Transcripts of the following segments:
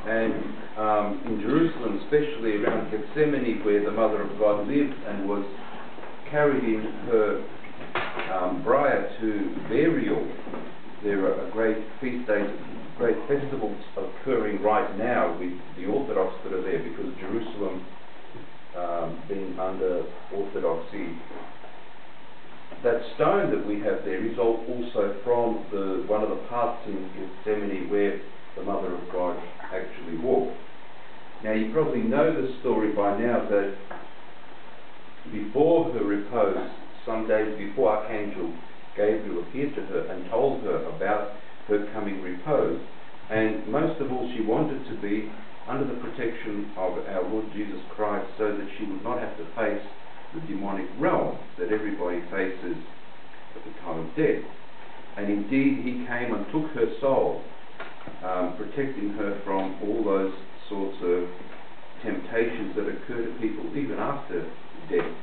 And in Jerusalem, especially around Gethsemane, where the Mother of God lived and was carried in her briar to burial, there are great feast days, great festivals occurring right now with the Orthodox that are there, because Jerusalem being under Orthodoxy. That stone that we have there is also from one of the paths in Gethsemane where the Mother of God actually walked. Now you probably know the story by now that before her repose, some days before, Archangel Gabriel appeared to her and told her about her coming repose. And most of all, she wanted to be under the protection of our Lord Jesus Christ, so that she would not have to face the demonic realm that everybody faces at the time of death. And indeed, he came and took her soul, protecting her from all those sorts of temptations that occur to people even after death,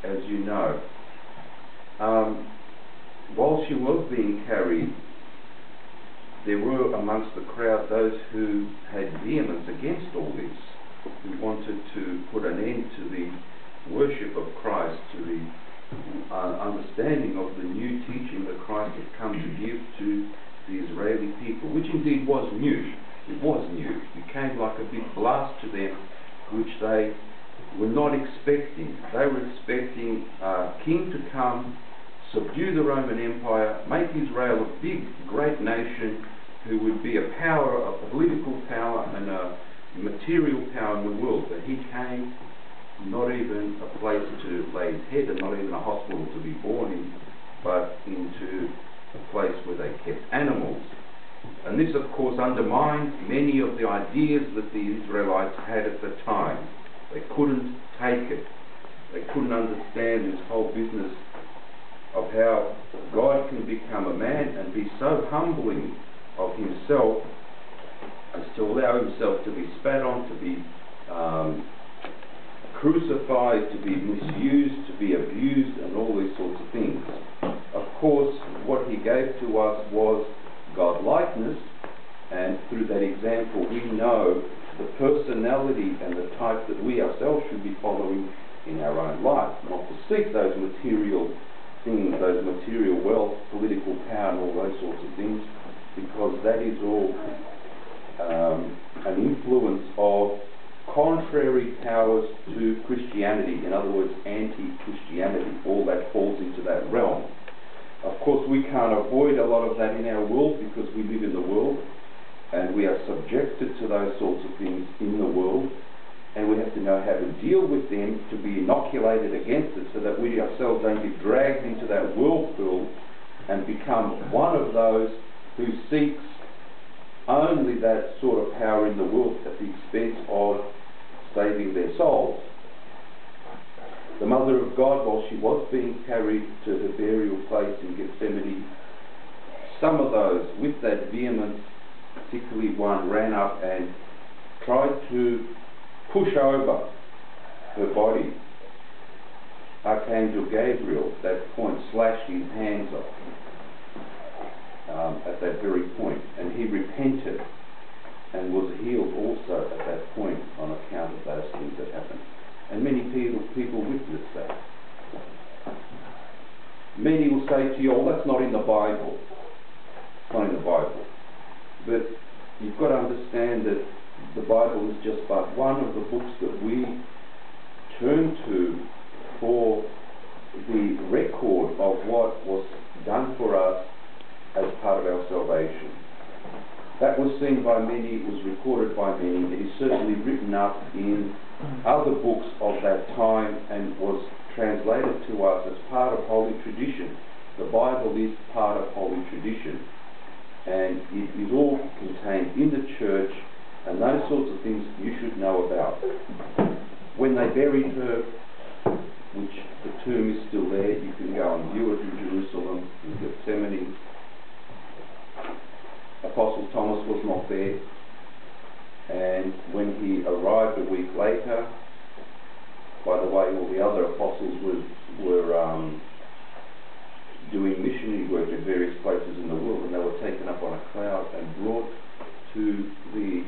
as you know. While she was being carried, there were amongst the crowd those who had vehemence against all this, who wanted to put an end to the worship of Christ, to the understanding of the new teaching that Christ had come to give to the Israeli people, which indeed was new. It was new. It came like a big blast to them, which they were not expecting. They were expecting a king to come, subdue the Roman Empire, make Israel a big, great nation who would be a power, a political power and a material power in the world. But he came, not even a place to lay his head and not even a hospital to be born in, but into a place where they kept animals. And this, of course, undermined many of the ideas that the Israelites had at the time. They couldn't take it. They couldn't understand this whole business of how God can become a man and be so humbling of himself as to allow himself to be spat on, to be crucified, to be misused, to be abused, and all these sorts of things. Of course, what he gave to us was God-likeness, and through that example we know the personality and the type that we ourselves should be following in our own life, not to seek those material things, those material wealth, political power and all those sorts of things, because that is all an influence of contrary powers to Christianity, in other words, anti-Christianity. All that falls into that realm. Of course, we can't avoid a lot of that in our world because we live in the world and we are subjected to those sorts of things in the world, and we have to know how to deal with them to be inoculated against it, so that we ourselves don't get dragged into that whirlpool and become one of those who seeks only that sort of power in the world at the expense of saving their souls. The Mother of God, while she was being carried to her burial place in Gethsemane, some of those with that vehemence, particularly one, ran up and tried to push over her body. Archangel Gabriel at that point slashed his hands off at that very point, and he repented and was healed also at that point on account of those things that happened. And many people witnessed that. Many will say to you, oh, that's not in the Bible. It's not in the Bible. But you've got to understand that the Bible is just but one of the books that we turn to for the record of what was done for us as part of our salvation. That was seen by many, it was recorded by many, it is certainly written up in other books of that time and was translated to us as part of Holy Tradition. The Bible is part of Holy Tradition, and it is all contained in the church, and those sorts of things you should know about. When they buried her, which the tomb is still there, you can go and view it in Jerusalem, in Gethsemane. Apostle Thomas was not there, and when he arrived a week later, by the way, all the other apostles were doing missionary work in various places in the world, and they were taken up on a cloud and brought to the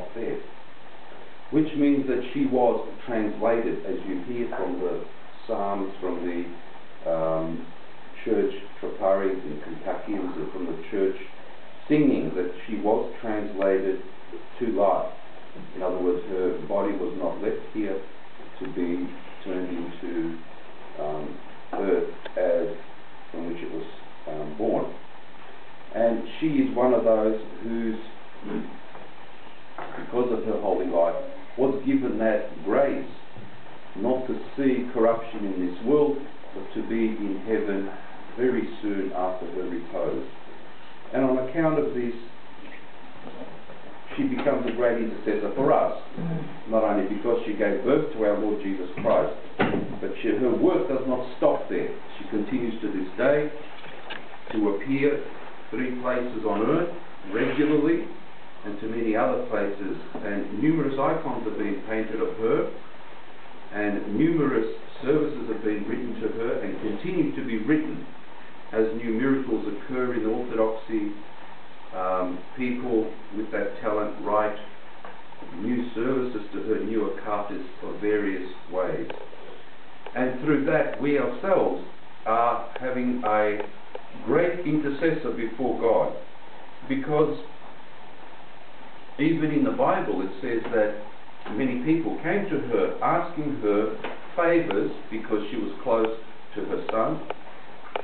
not there. Which means that she was translated, as you hear from the Psalms, from the church troparies and Kentuckians, and from the church singing, that she was translated to life. In other words, her body was not left here to be turned into earth as from which it was born. And she is one of those whose, because of her holy life, was given that grace not to see corruption in this world, but to be in heaven very soon after her repose. And on account of this, she becomes a great intercessor for us, not only because she gave birth to our Lord Jesus Christ, but her work does not stop there. She continues to this day to appear 3 places on earth regularly, and to many other places, and numerous icons have been painted of her, and numerous services have been written to her and continue to be written as new miracles occur in Orthodoxy. People with that talent write new services to her, new occultists of various ways. And through that, we ourselves are having a great intercessor before God, because even in the Bible it says that many people came to her asking her favours because she was close to her son,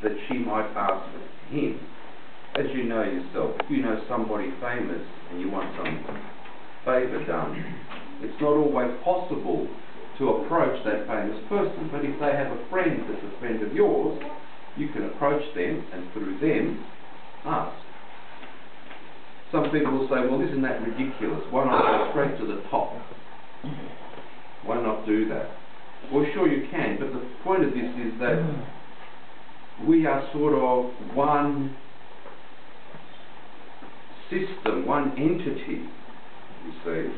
that she might ask him. As you know yourself, if you know somebody famous and you want some favour done, it's not always possible to approach that famous person. But if they have a friend that's a friend of yours, you can approach them and through them ask. Some people will say, well, isn't that ridiculous? Why not go straight to the top? Why not do that? Well, sure you can, but the point of this is that we are sort of one system, one entity, you see.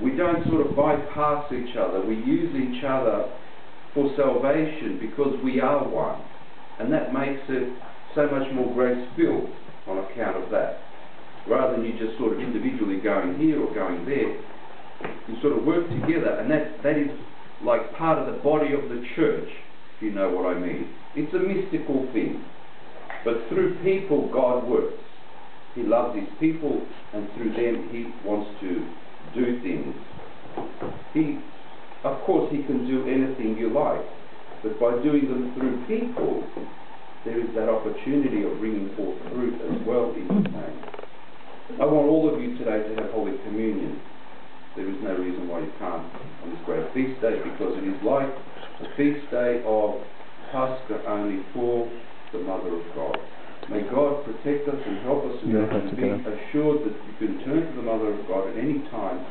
We don't sort of bypass each other. We use each other for salvation because we are one. And that makes it so much more grace-filled on account of that. Rather than you just sort of individually going here or going there, you sort of work together, and that is like part of the body of the church, if you know what I mean. It's a mystical thing. But through people, God works. He loves his people, and through them he wants to do things. Of course, he can do anything you like, but by doing them through people, there is that opportunity of bringing forth fruit as well in his name. I want all of you today to have Holy Communion. There is no reason why you can't on this great feast day, because it is like the feast day of Pascha, only for the Mother of God. May God protect us and help us to be assured that you can turn to the Mother of God at any time,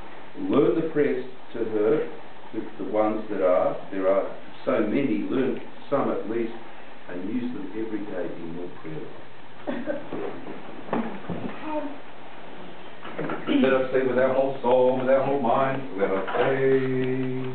learn the prayers to her, the ones that are, there are so many, learn some at least, and use them every day in your prayer life. Let us say with our whole soul, with our whole mind, let us say...